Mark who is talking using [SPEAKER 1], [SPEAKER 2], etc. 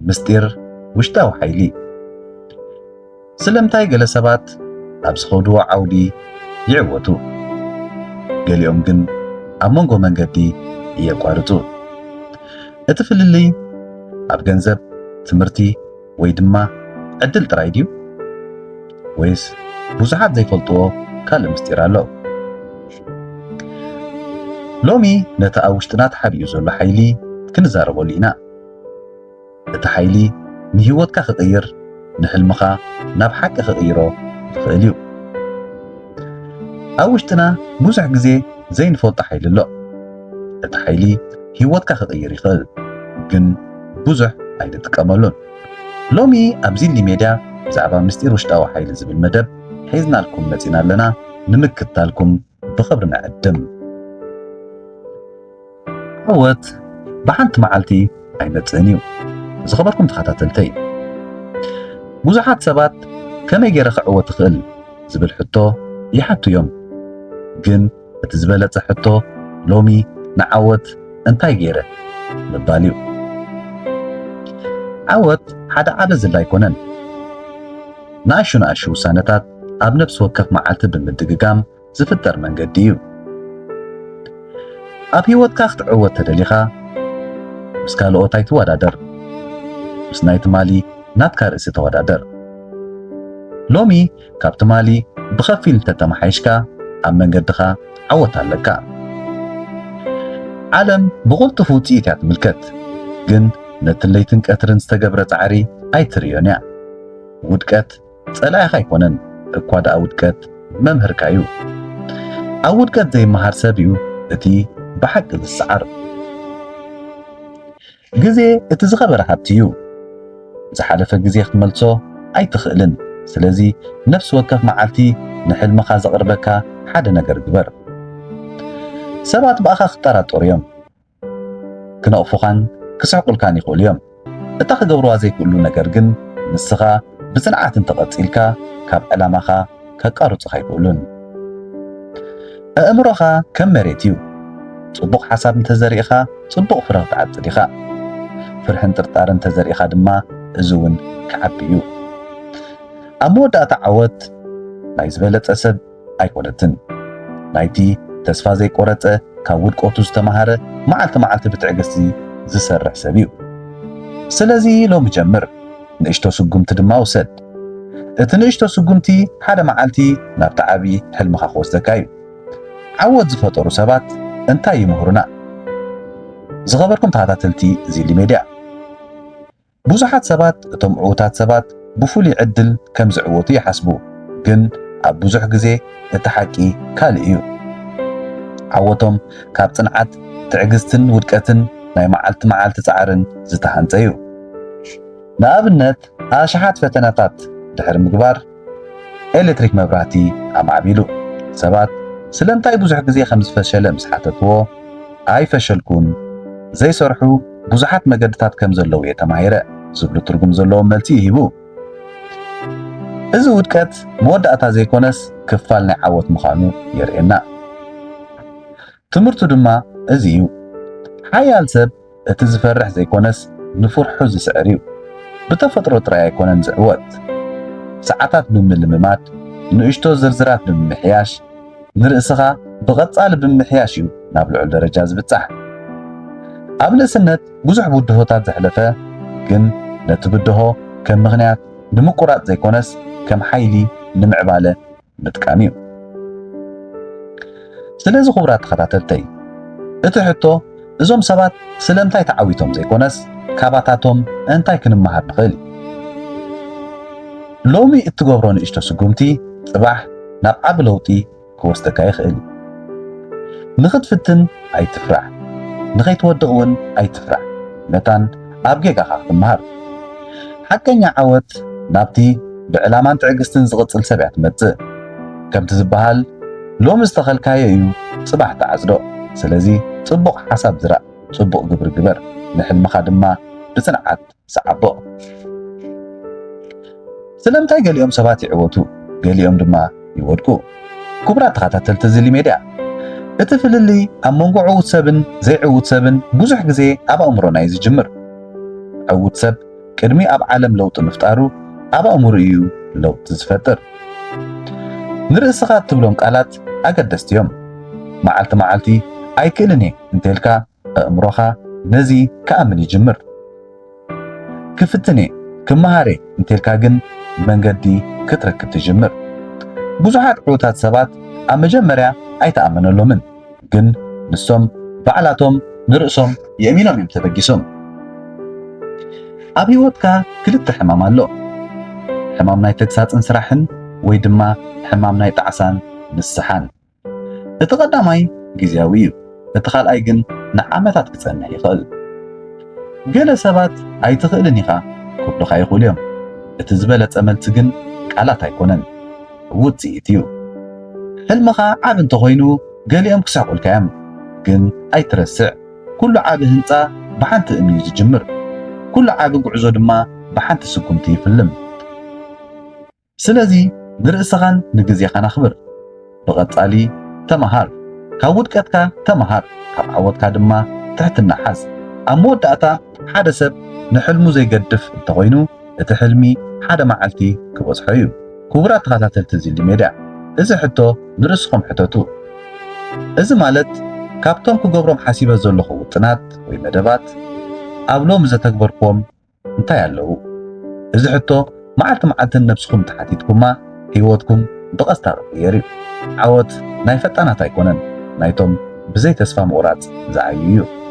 [SPEAKER 1] ምስጢር ውሽጣዊ ሓይሊ ስለምንታይ ገለ ሰባት ኣብ ዝኸድዎ ዓውዲ ይዕወቱ ገሊኦም ግን ኣብ መንጎ መንገዲ የቋርፁ እቲ ፍልልይ ኣብ ገንዘብ ትምህርቲ ወይ ድማ ዕድል ጥራይ ድዩ ወይስ ብዙሓት ዘይፈልጥዎ ካልእ ምስጢር ኣሎ ሎሚ ነቲ ኣብ ውሽጥና ተሓቢኡ ዘሎ ሓይሊ ክንዛረበሉ ኢና እቲ ሓይሊ ንህይወትካ ክቕይር ንሕልምኻ ናብ ሓቂ ክቕይሮ ይኽእል እዩ ኣብ ውሽጥና ብዙሕ ግዜ ዘይንፈልጦ ሓይሊ ኣሎ እቲ ሓይሊ ህይወትካ ክቕይር ይኽእል ግን ብዙሕ ኣይንጥቀመሉን ሎሚ ኣብዚ ሚድያ ብዛዕባ ምስጢር ውሽጣዊ ሓይሊ ዝብል መደብ ሒዝናልኩም መፂና ኣለና ንምክትታልኩም ብኽብሪ ንዕድም ዓወት ብሓንቲ መዓልቲ ኣይመፅእን እዩ ዝኸበርኩም ተኸታተልተይ ብዙሓት ሰባት ከመይ ገይረ ክዕወት ትኽእል ዝብል ሕቶ ይሓቱ እዮም ግን እቲ ዝበለፀ ሕቶ ሎሚ ንዓወት እንታይ ገይረ ምባል እዩ ዓወት ሓደ ዓለ ዝላ ኣይኮነን ንኣሹ ውሳነታት ኣብ ነፍሲ ወከፍ መዓልቲ ብምድግጋም ዝፍጠር መንገዲ እዩ ኣብ ህይወትካ ክትዕወት ተደሊኻ ምስ ካልኦት ኣይትወዳደር ምስ ናይ ትማሊ ናትካ ርእሲ ተወዳደር ሎሚ ካብ ትማሊ ብኸፊል ተተማሓይሽካ ኣብ መንገድኻ ዓወት ኣለካ ዓለም ብቕልጡፍ ውፅኢት እያ ትምልከት ግን ነቲ ለይትን ቀትርን ዝተገብረ ፃዕሪ ኣይትርዮን እያ ውድቀት ፀላኢኻ ኣይኮነን እኳ ደኣ ውድቀት መምህርካ እዩ ኣብ ውድቀት ዘይመሃር ሰብ እዩ እቲ ብሓቂ ዝሰዓር ግዜ እቲ ዝኸበረ ሃብቲ እዩ ዝሓለፈ ግዜ ክትመልሶ ኣይትኽእልን ስለዚ ነፍሲ ወከፍ መዓልቲ ንሕልምኻ ዘቕርበካ ሓደ ነገር ግበር ሰባት ብኣኻ ክጠራጠሩ እዮም ክነቕፉኻን ክስሕቁልካን ይኽእሉ እዮም እታ ክገብርዋ ዘይክእሉ ነገር ግን ንስኻ ብፅንዓት እንተቐፂልካ ካብ ዕላማኻ ከቃርፁኻ ይኽእሉን ኣእምሮኻ ከም መሬት እዩ ጽቡቕ ሓሳብ እንተዘሪእኻ ጽቡቕ ፍረ ክትዓጽድ ኢኻ ፍርሕን ጥርጣርን እንተዘሪእኻ ድማ እዚ እውን ክዓቢ እዩ ኣብ መወዳእታ ዓወት ናይ ዝበለፀ ሰብ ኣይኮነትን ናይቲ ተስፋ ዘይቆረፀ ካብ ውድቀቱ ዝተምሃረ መዓልቲ ብትዕግስቲ ዝሰርሕ ሰብ እዩ ስለዚ ሎሚ ጀምር ንእሽቶ ስጉምቲ ድማ ውሰድ እቲ ንእሽቶ ስጉምቲ ሓደ መዓልቲ ናብቲ ዓብዪ ሕልምኻ ክወስደካ እዩ ዓወት ዝፈጠሩ ሰባት እንታይ ይምህሩና ዝኸበርኩም ተኸታተልቲ ዚሊ ሚድያ ብዙሓት ሰባት እቶም ዕዉታት ሰባት ብፍሉይ ዕድል ከም ዝዕወቱ ይሓስቡ ግን ኣብ ብዙሕ ግዜ እቲ ሓቂ ካልእ እዩ ዓወቶም ካብ ፅንዓት ትዕግስትን ውድቀትን ናይ መዓልቲ ፃዕርን ዝተሃንፀ እዩ ንኣብነት ኣሽሓት ፈተናታት ድሕሪ ምግባር ኤሌክትሪክ መብራህቲ ኣማዕቢሉ ሰባት ስለምንታይ ብዙሕ ግዜ ከም ዝፈሸለ ምስ ሓተትዎ ኣይፈሸልኩን ዘይሰርሑ ብዙሓት መገድታት ከም ዘለዉ እየ ተማሂረ ዝብሉ ትርጉም ዘለዎም መልሲ ይሂቡ እዚ ውድቀት መወዳእታ ዘይኮነስ ክፋል ናይ ዓወት ምዃኑ የርእየና ትምህርቱ ድማ እዚ እዩ ሓያል ሰብ እቲ ዝፈርሕ ዘይኮነስ ንፍርሑ ዝስዕር እዩ ብተፈጥሮ ጥራይ ኣይኮነን ዝዕወት ሰዓታት ብምልምማድ ንእሽቶ ዝርዝራት ብምምሕያሽ ንርእስኻ ብቐፃሊ ብምምሕያሽ እዩ ናብ ልዑል ደረጃ ዝብፃሕ ኣብ ንእስነት ብዙሕ ብድሆታት ዘሕለፈ ግን ነቲ ብድሆ ከም ምኽንያት ንምቁራፅ ዘይኮነስ ከም ሓይሊ ንምዕባለ ምጥቃም እዩ ስለዚ ክቡራት ተኸታተልተይ እቲ ሕቶ እዞም ሰባት ስለምንታይ ተዓዊቶም ዘይኮነስ ካባታቶም እንታይ ክንመሃር ንኽእል ሎሚ እትገብሮ ንእሽቶ ስጉምቲ ፅባሕ ናብ ዓቢ ለውጢ ክወስደካ ይኽእል ንኽትፍትን ኣይትፍራዕ ንኸይትወድቕ እውን ኣይትፍራዕ ነታን ኣብ ጌጋኻ ክትመሃር ሓቀኛ ዓወት ናብቲ ብዕላማን ትዕግስትን ዝቕፅል ሰብ እያ ትመፅእ ከምቲ ዝበሃል ሎሚ ዝተኸልካዮ እዩ ፅባሕ ተዓፅዶ ስለዚ ፅቡቕ ሓሳብ ዝራእ ፅቡቕ ግብሪ ግበር ንሕልምኻ ድማ ብፅንዓት ሰዓቦ ስለምንታይ ገሊኦም ሰባት ይዕወቱ ገሊኦም ድማ ይወድቁ ክቡራት ተኸታተልቲ ዚሊ ሚድያ እቲ ፍልልይ ኣብ መንጎ ዕዉት ሰብን ዘይዕዉት ሰብን ብዙሕ ግዜ ኣብ ኣእምሮና እዩ ዝጅምር ዕዉት ሰብ ቅድሚ ኣብ ዓለም ለውጢ ምፍጣሩ ኣብ ኣእምሮ እዩ ለውጢ ዝፈጥር። ንርእስኻ እትብሎም ቃላት ኣገደስቲ እዮም። መዓልቲ መዓልቲ ኣይክእልን እየ እንተልካ ኣእምሮኻ ነዚ ከኣምን ይጅምር። ክፍትን እየ ክመሃር እየ እንተልካ ግን መንገዲ ክትረክብ ትጅምር። ብዙሓት ዕዉታት ሰባት ኣብ መጀመርያ ኣይተኣመነሎምን፣ ግን ንሶም ባዕላቶም ንርእሶም የእሚኖም እዮም ተበጊሶም። ኣብ ህይወትካ ክልተ ሕማም ኣሎ። ሕማም ናይ ተግሳፅን ስራሕን ወይ ድማ ሕማም ናይ ጣዕሳን ንስሓን። እቲ ቀዳማይ ግዝያዊ እዩ፣ እቲ ካልኣይ ግን ንዓመታት ክጸንሕ ይኽእል። ገለ ሰባት ኣይትኽእልን ኢኻ ክብሉኻ ይኽእሉ እዮም። እቲ ዝበለጸ መልሲ ግን ቃላት ኣይኮነን፣ ውጽኢት እዩ። ሕልምኻ ዓብ እንተኾይኑ ገሊኦም ክሳቑልካ እዮም፣ ግን ኣይትረስዕ። ኩሉ ዓብ ህንፃ ብሓንቲ እምኒ እዩ ዝጅምር፣ ኩሉ ዓብ ጉዕዞ ድማ ብሓንቲ ስጉምቲ ይፍልም። ስለዚ ንርእስኻን ንግዜኻን ኣኽብር። ብቐጻሊ ተመሃር፣ ካብ ውድቀትካ ተመሃር፣ ካብ ዓወትካ ድማ ትሕትና ሓዝ። ኣብ መወዳእታ ሓደ ሰብ ንሕልሙ ዘይገድፍ እንተኾይኑ እቲ ሕልሚ ሓደ መዓልቲ ክበጽሖ እዩ። ክቡራት ተኸታተልቲ እዚ ሜድያ እዚ ሕቶ ንርእስኹም ሕተቱ። እዚ ማለት ካብቶም ክገብሮም ሓሲበ ዘለኹ ውጥናት ወይ መደባት ኣብ ሎሚ ዘተግበርክዎም እንታይ ኣለዉ? እዚ ሕቶ መዓልቲ መዓልትን ነብስኩም ተሓቲትኩማ ህይወትኩም ብቐስታ ክቕየር እዩ። ዓወት ናይ ፈጣናት ኣይኮነን፣ ናይቶም ብዘይ ተስፋ ምቑራጽ ዝዓብዩ እዩ።